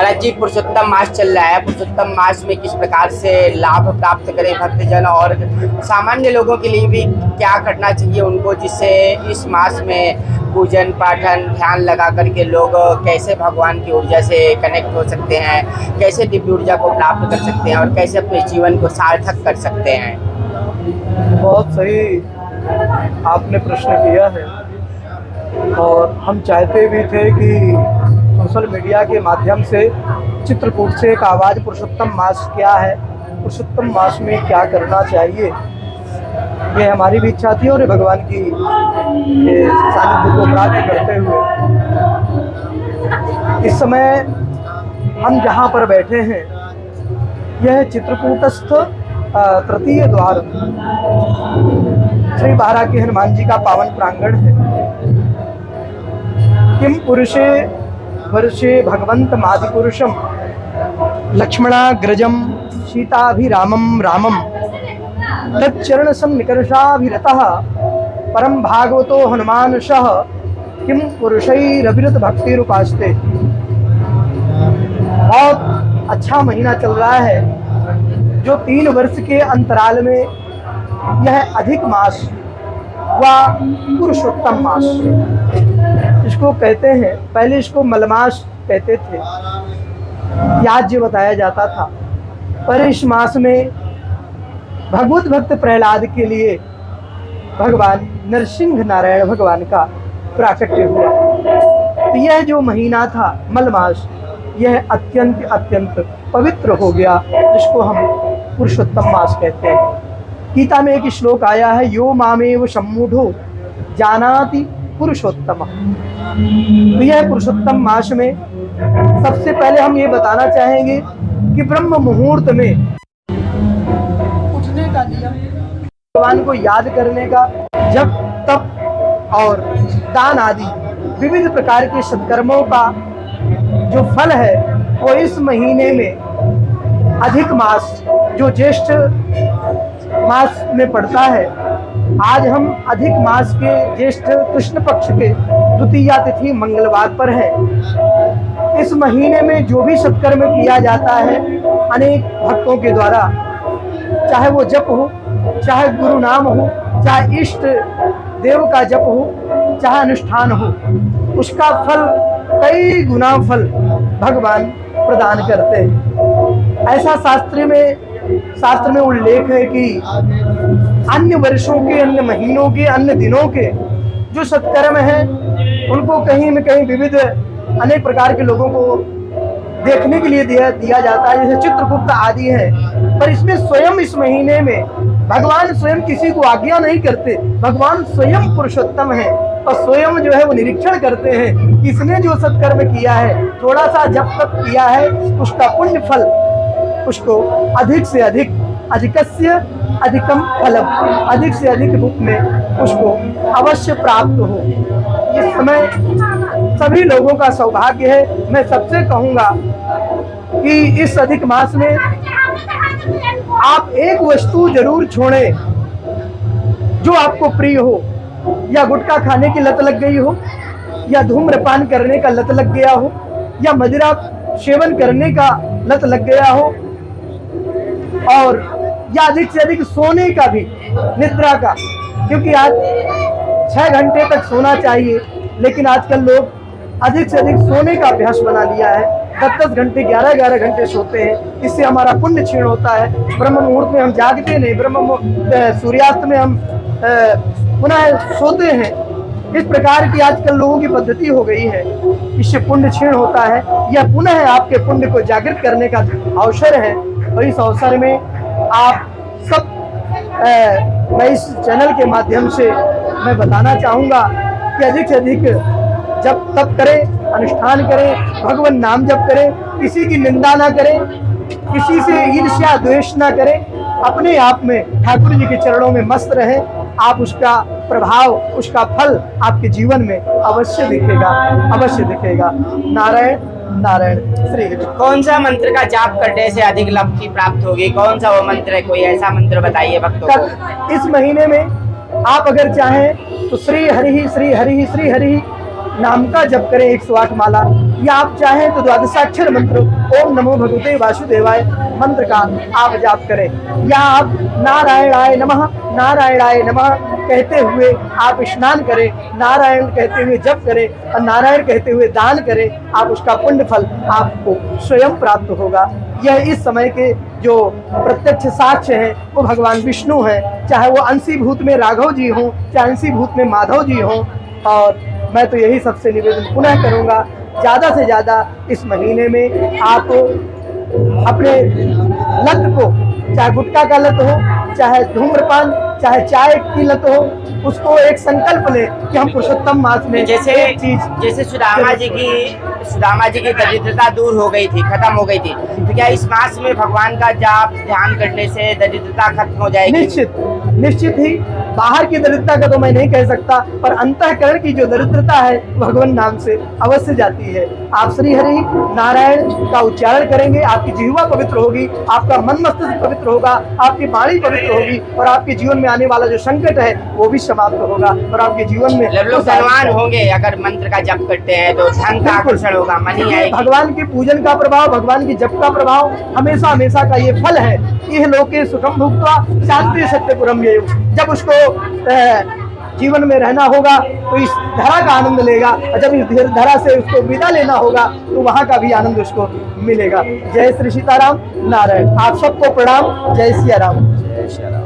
महाराज जी, पुरुषोत्तम मास चल रहा है। पुरुषोत्तम मास में किस प्रकार से लाभ प्राप्त करें भक्तजन, और सामान्य लोगों के लिए भी क्या करना चाहिए उनको, जिससे इस मास में पूजन पाठन ध्यान लगा करके लोग कैसे भगवान की ऊर्जा से कनेक्ट हो सकते हैं, कैसे दिव्य ऊर्जा को प्राप्त कर सकते हैं और कैसे अपने जीवन को सार्थक कर सकते हैं। बहुत सही आपने प्रश्न किया है, और हम चाहते भी थे कि सोशल मीडिया के माध्यम से चित्रकूट से एक आवाज़, पुरुषोत्तम मास क्या है, पुरुषोत्तम मास में क्या करना चाहिए, ये हमारी भी इच्छा थी। और भगवान की सानिध्य को प्राप्त करते हुए इस समय हम जहाँ पर बैठे हैं, यह चित्रकूटस्थ तृतीय द्वार श्री बारा के हनुमान जी का पावन प्रांगण है। किम पुरुषे वर्षे भगवंत मादिपुरुषम लक्ष्मणाग्रजम सीताभिरामम रामम तच्चरण सन्निकर्षाभिरतः परम भागवतो हनुमानशः किम पुरुषैरविरत भक्तिरुपास्ते। बहुत अच्छा महीना चल रहा है, जो 3 वर्ष के अंतराल में यह अधिक मास व पुरुषोत्तम मास इसको कहते हैं। पहले इसको मलमास कहते थे, याज्य बताया जाता था, पर इस मास में भगवत भक्त प्रहलाद के लिए भगवान नरसिंह नारायण भगवान का प्राकट्य हुआ। तो यह जो महीना था मलमास, यह अत्यंत अत्यंत पवित्र हो गया, जिसको हम पुरुषोत्तम मास कहते हैं। गीता में एक श्लोक आया है, यो मामेव सम्मूढ़ो जानाति पुरुषोत्तम। तो यह पुरुषोत्तम मास में सबसे पहले हम ये बताना चाहेंगे कि ब्रह्म मुहूर्त में उठने का नियम, भगवान को याद करने का, जप तप और दान आदि विविध प्रकार के सत्कर्मों का जो फल है, वो इस महीने में अधिक मास जो ज्येष्ठ मास में पड़ता है। आज हम अधिक मास के ज्येष्ठ कृष्ण पक्ष के द्वितीया तिथि मंगलवार पर है। इस महीने में जो भी सत्कर्म किया जाता है अनेक भक्तों के द्वारा, चाहे वो जप हो, चाहे गुरु नाम हो, चाहे इष्ट देव का जप हो, चाहे अनुष्ठान हो, उसका फल कई गुना फल भगवान प्रदान करते हैं। ऐसा शास्त्र में उल्लेख है कि अन्य वर्षों के, अन्य महीनों के, अन्य दिनों के जो सत्कर्म हैं, उनको कहीं न कहीं विविध अनेक प्रकार के लोगों को देखने के लिए दिया जाता है, जैसे चित्रगुप्त आदि है। पर इसमें स्वयं इस महीने में भगवान स्वयं किसी को आज्ञा नहीं करते, भगवान स्वयं पुरुषोत्तम है और स्वयं जो है वो निरीक्षण करते हैं। इसने जो सत्कर्म किया है, थोड़ा सा जप तप किया है, उसका पुण्य फल उसको अधिक से अधिक, अधिकस्य अधिकम फलम, अधिक से अधिक रूप में उसको अवश्य प्राप्त हो। इस समय सभी लोगों का सौभाग्य है। मैं सबसे कहूँगा कि इस अधिक मास में आप एक वस्तु जरूर छोड़ें जो आपको प्रिय हो, या गुटखा खाने की लत लग गई हो, या धूम्रपान करने का लत लग गया हो, या मदिरा सेवन करने का लत लग गया हो, और या अधिक से अधिक सोने का भी, निद्रा का, क्योंकि आज 6 घंटे तक सोना चाहिए, लेकिन आजकल लोग अधिक से अधिक सोने का अभ्यास बना लिया है। 10-10 घंटे, 11-11 घंटे सोते हैं। इससे हमारा पुण्य क्षीण होता है। ब्रह्म मुहूर्त में हम जागते नहीं, सूर्यास्त में हम पुनः सोते हैं। इस प्रकार की आजकल लोगों की पद्धति हो गई है, इससे पुण्य क्षीण होता है। यह पुनः आपके पुण्य को जागृत करने का अवसर है, और इस अवसर में आप सब मैं इस चैनल के माध्यम से मैं बताना चाहूँगा कि अधिक से अधिक जप तप करें, अनुष्ठान करें, भगवान नाम जप करें, किसी की निंदा ना करें, किसी से ईर्ष्या द्वेष ना करें, अपने आप में ठाकुर जी के चरणों में मस्त रहें। आप उसका प्रभाव, उसका फल आपके जीवन में अवश्य दिखेगा, अवश्य दिखेगा। नारायण नारायण श्री। कौन सा मंत्र का जाप करने से अधिक लाभ की प्राप्त होगी? कौन सा वो मंत्र है? कोई ऐसा मंत्र बताइए भक्तों को। इस महीने में आप अगर चाहें तो श्री हरि श्री हरि श्री हरि नाम का जप करें 108 माला, या आप चाहें तो द्वादशाक्षर मंत्र ओम नमो भगवते वासुदेवाय मंत्र का आप जाप करें, या आप नारायणाय नमः नारायणाय नमः कहते हुए आप स्नान करें, नारायण कहते हुए जप करें और नारायण कहते हुए दान करें, आप उसका पुण्य फल आपको स्वयं प्राप्त होगा। यह इस समय के जो प्रत्यक्ष साक्ष्य हैं वो भगवान विष्णु हैं, चाहे वो अंशीभूत में राघव जी हों, चाहे अंशीभूत में माधव जी हों। और मैं तो यही सबसे निवेदन पुनः करूँगा, ज़्यादा से ज़्यादा इस महीने में आप अपने लत को, चाहे गुटखा का लत हो, चाहे धूम्रपान, चाहे चाय की लत हो, उसको एक संकल्प ले कि हम पुरुषोत्तम मास में जैसे सुदामा जी की दरिद्रता दूर हो गई थी, खत्म हो गई थी, तो क्या इस मास में भगवान का जाप ध्यान करने से दरिद्रता खत्म हो जाएगी? निश्चित ही। बाहर की दरिद्रता का तो मैं नहीं कह सकता, पर अंतःकरण की जो दरिद्रता है भगवान नाम से अवश्य जाती है। आप श्री हरि नारायण का उच्चारण करेंगे, आपकी जिह्वा पवित्र होगी, आपका मन मस्तिष्क पवित्र होगा, आपकी वाणी पवित्र होगी और आपके जीवन में आने वाला जो संकट है वो भी समाप्त होगा और आपके जीवन में लोग धनवान होंगे। अगर मंत्र का जप करते हैं तो धन का आकर्षण होगा, मनी आएगी। भगवान के पूजन का प्रभाव, भगवान की जप का प्रभाव हमेशा हमेशा का ये फल है। यह लोके सुखम भुक्त्वा शांति सत्यपुरम ये, जब उसको जीवन में रहना होगा तो इस धरा का आनंद लेगा, और जब इस धरा से उसको विदा लेना होगा तो वहाँ का भी आनंद उसको मिलेगा। जय श्री सीताराम नारायण। आप सबको प्रणाम। जय सिया राम।